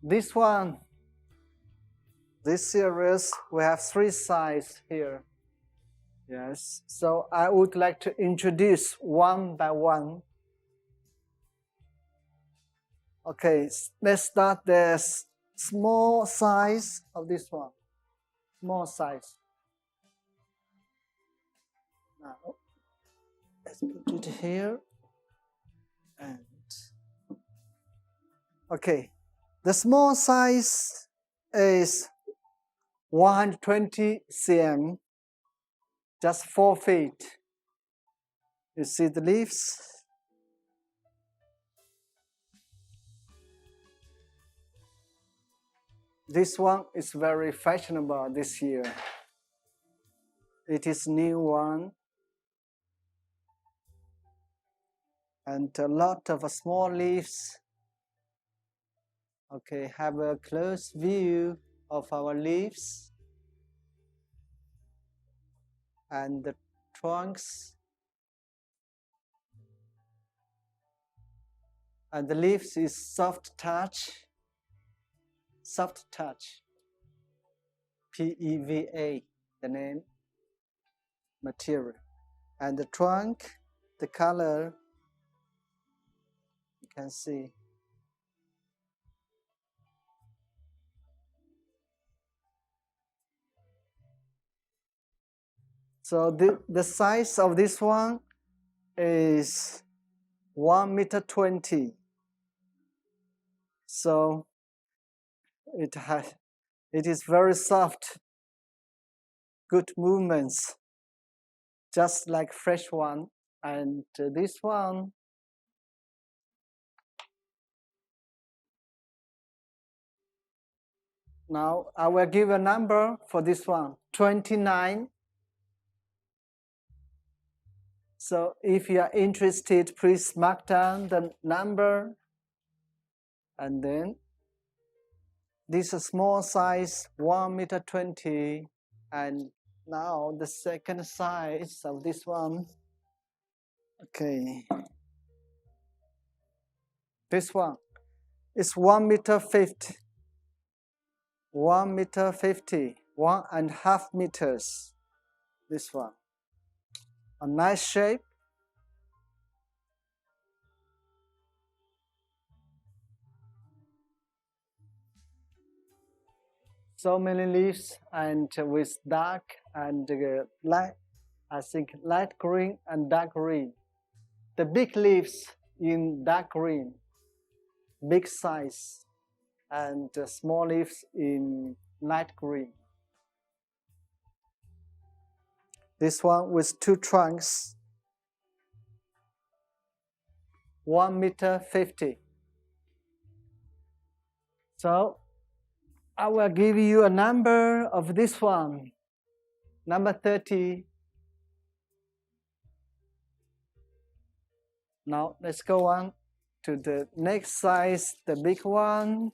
This one, this series, we have 3 sizes here. Yes, so I would like to introduce one by one. Okay, let's start the small size of this one. Small size. Now, let's put it here. And okay, the small size is 120 cm, just 4 feet. You see the leaves? This one is very fashionable this year. It is new one. And a lot of small leaves. Okay, have a close view of our leaves. And the trunks. And the leaves is soft touch. Soft touch. PEVA, the name, material. And the trunk, the color, you can see. So the size of this one is 1.20 meters. So it is very soft, good movements, just like fresh one. And this one, now I will give a number for this one, 29. So if you are interested, please mark down the number. And then this is small size, 1.20 meters. And now the second size of this one. Okay. This one is 1.50 meters. 1.50 meters, 1.5 meters. This one. A nice shape. So many leaves and with dark and light, I think light green and dark green. The big leaves in dark green, big size, and the small leaves in light green. This one with 2 trunks, 1.50 meters. So I will give you a number of this one, number 30. Now let's go on to the next size, the big one.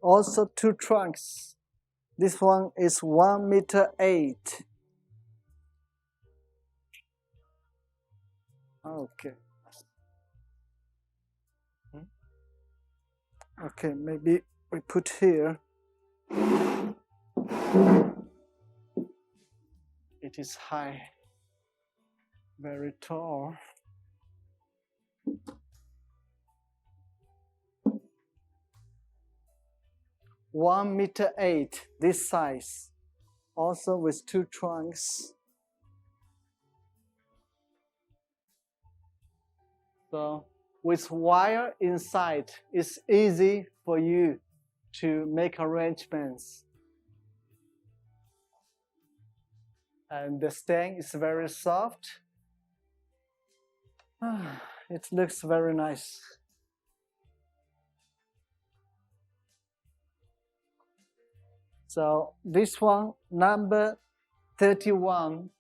Also 2 trunks. This one is 1.8 meters. Okay. Okay, maybe we put here. It is high, very tall. $1.8 meters, this size, also with 2 trunks. So with wire inside, it's easy for you to make arrangements. And the stem is very soft. It looks very nice. So this one, number 31.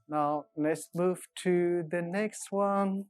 Now let's move to the next one.